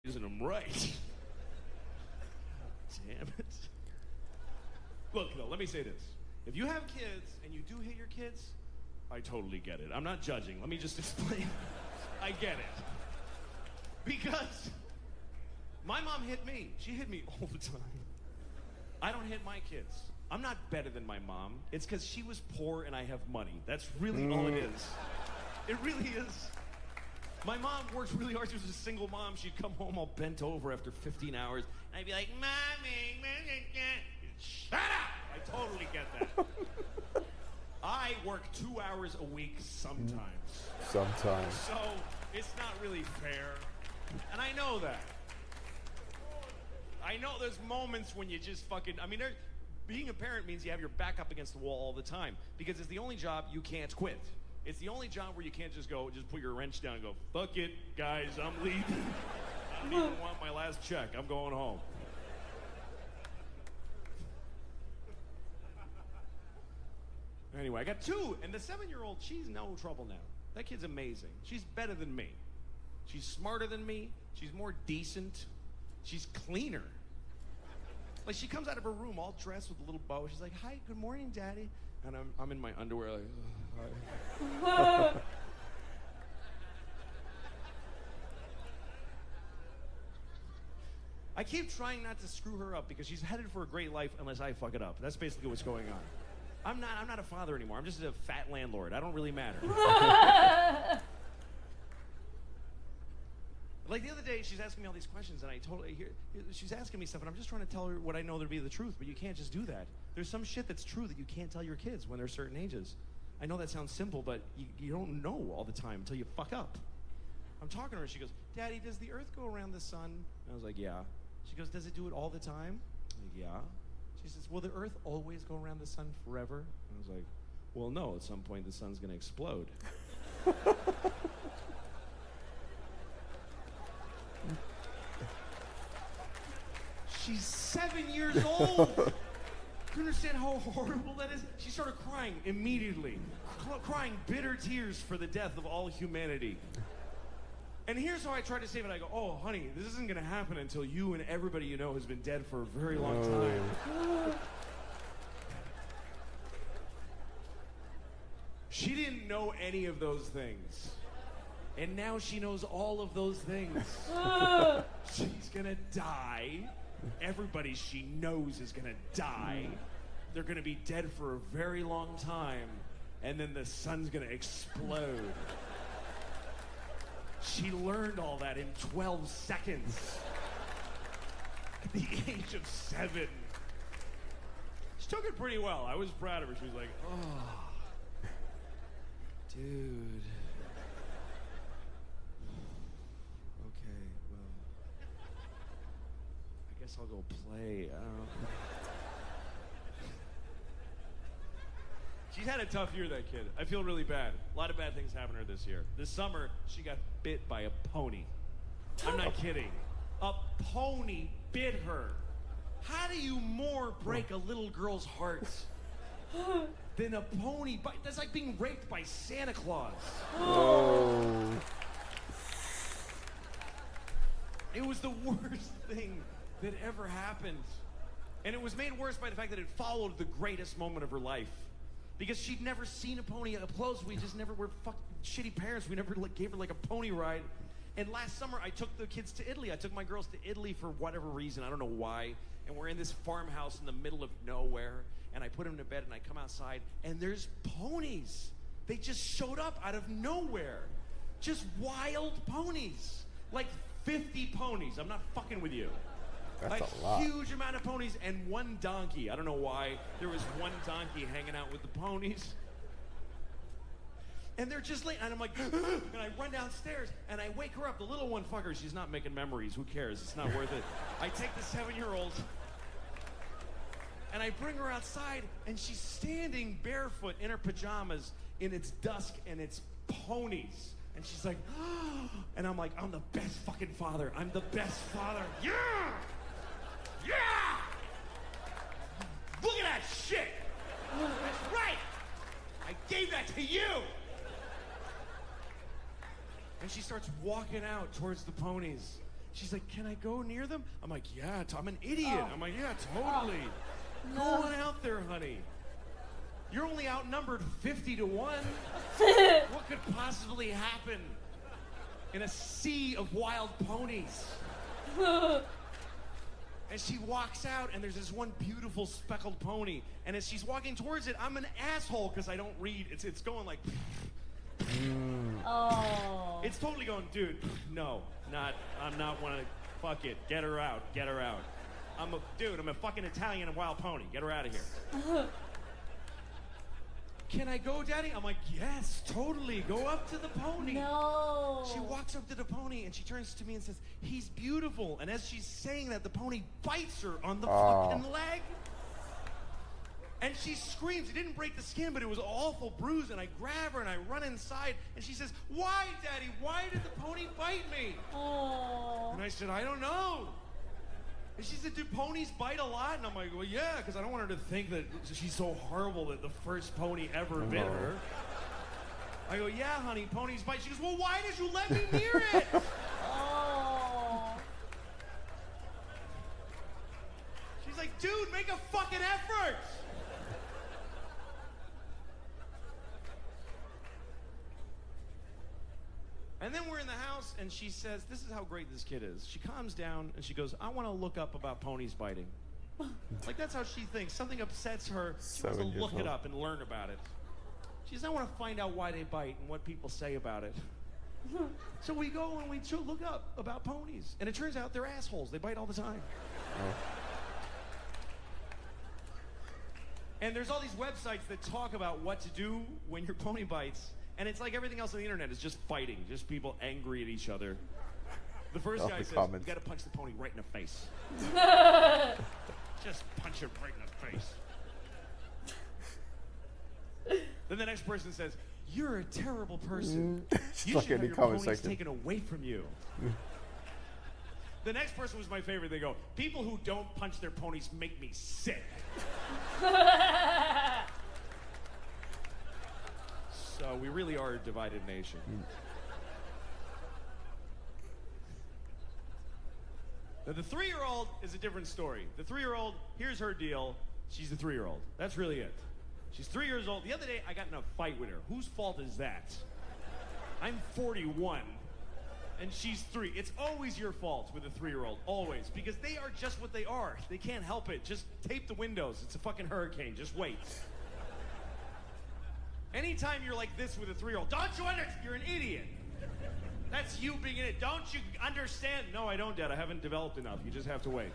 using them right. Damn it. Look, though, let me say this. If you have kids and you do hit your kids, I totally get it. I'm not judging. Let me just explain. I get it. Because my mom hit me. She hit me all the time. I don't hit my kids. I'm not better than my mom. It's because she was poor and I have money. That's really all it is. It really is. My mom worked really hard. She was a single mom. She'd come home all bent over after 15 hours. And I'd be like, Mommy, shut up! I totally get that. I work 2 hours a week sometimes. Sometimes. So it's not really fair. And I know that. I know there's moments when you just fucking, being a parent means you have your back up against the wall all the time. Because it's the only job you can't quit. It's the only job where you can't just put your wrench down and go, fuck it, guys, I'm leaving. I don't even want my last check. I'm going home. Anyway, I got two, and the 7-year-old, she's no trouble now. That kid's amazing. She's better than me. She's smarter than me. She's more decent. She's cleaner. Like, she comes out of her room all dressed with a little bow. She's like, hi, good morning, Daddy. And I'm in my underwear like, hi. I keep trying not to screw her up because she's headed for a great life unless I fuck it up. That's basically what's going on. I'm not a father anymore. I'm just a fat landlord. I don't really matter. Like the other day, she's asking me all these questions, and I totally hear. She's asking me stuff, and I'm just trying to tell her what I know to be the truth, but you can't just do that. There's some shit that's true that you can't tell your kids when they're certain ages. I know that sounds simple, but you don't know all the time until you fuck up. I'm talking to her, and she goes, Daddy, does the earth go around the sun? And I was like, yeah. She goes, does it do it all the time? I'm like, yeah. She says, will the earth always go around the sun forever? And I was like, well, no, at some point the sun's gonna explode. She's 7 years old. Do you understand how horrible that is? She started crying immediately. Crying bitter tears for the death of all humanity. And here's how I try to save it. I go, oh, honey, this isn't going to happen until you and everybody you know has been dead for a very long time. She didn't know any of those things. And now she knows all of those things. She's going to die. Everybody she knows is gonna die. They're gonna be dead for a very long time, and then the sun's gonna explode. She learned all that in 12 seconds. At the age of 7. She took it pretty well. I was proud of her. She was like, oh, dude. I'll go play. She's had a tough year, that kid. I feel really bad. A lot of bad things happened to her this year. This summer, she got bit by a pony. I'm not kidding. A pony bit her. How do you more break a little girl's heart than a pony bite? That's like being raped by Santa Claus. Oh. It was the worst thing that ever happened. And it was made worse by the fact that it followed the greatest moment of her life. Because she'd never seen a pony up close. We just never were fucking shitty parents. We never gave her like a pony ride. And last summer, I took the kids to Italy. I took my girls to Italy for whatever reason. I don't know why. And we're in this farmhouse in the middle of nowhere. And I put them to bed and I come outside and there's ponies. They just showed up out of nowhere. Just wild ponies. Like 50 ponies. I'm not fucking with you. That's a a lot. Huge amount of ponies and one donkey. I don't know why there was one donkey hanging out with the ponies. And they're just late, and I'm like, and I run downstairs, and I wake her up. The little one, fucker, she's not making memories. Who cares? It's not worth it. I take the 7-year-old, and I bring her outside, and she's standing barefoot in her pajamas, and it's dusk, and it's ponies. And she's like, and I'm like, I'm the best fucking father. I'm the best father. Yeah! Yeah! Look at that shit! That's right! I gave that to you! And she starts walking out towards the ponies. She's like, can I go near them? I'm like, yeah, I'm an idiot. I'm like, yeah, totally. Go on out there, honey. You're only outnumbered 50 to 1. What could possibly happen in a sea of wild ponies? And she walks out, and there's this one beautiful speckled pony. And as she's walking towards it, I'm an asshole because I don't read. It's going like... Oh. It's totally going, dude, no, I'm not one to, fuck it, get her out. I'm a fucking Italian and wild pony, get her out of here. Can I go, Daddy? I'm like, yes, totally, go up to the pony. No. She walks up to the pony and she turns to me and says, he's beautiful. And as she's saying that, the pony bites her on the fucking leg. And she screams. It didn't break the skin, but it was an awful bruise. And I grab her and I run inside. And she says, why, Daddy? Why did the pony bite me? Oh. And I said, I don't know. And she said, do ponies bite a lot? And I'm like, well, yeah, because I don't want her to think that she's so horrible that the first pony ever bit her. I go, yeah, honey, ponies bite. She goes, well, why did you let me near it? Oh. She's like, dude, make a fucking effort. And then we're in the house, and she says, this is how great this kid is. She calms down, and she goes, I want to look up about ponies biting. Like, that's how she thinks. Something upsets her. She wants to look it up and learn about it. She says, I want to find out why they bite and what people say about it. So we go and we look up about ponies. And it turns out they're assholes. They bite all the time. And there's all these websites that talk about what to do when your pony bites. And it's like everything else on the internet is just fighting, just people angry at each other. The first guy says, you gotta punch the pony right in the face. Just punch it right in the face. Then the next person says, you're a terrible person. You should have your ponies taken away from you. The next person was my favorite. They go, people who don't punch their ponies make me sick. So we really are a divided nation. Now, the 3-year-old is a different story. The 3-year-old, here's her deal. She's the 3-year-old. That's really it. She's 3 years old. The other day, I got in a fight with her. Whose fault is that? I'm 41, and she's 3. It's always your fault with a 3-year-old, always, because they are just what they are. They can't help it. Just tape the windows. It's a fucking hurricane. Just wait. Anytime you're like this with a 3-year-old, don't you understand? You're an idiot. That's you being an idiot. Don't you understand? No, I don't, Dad. I haven't developed enough. You just have to wait.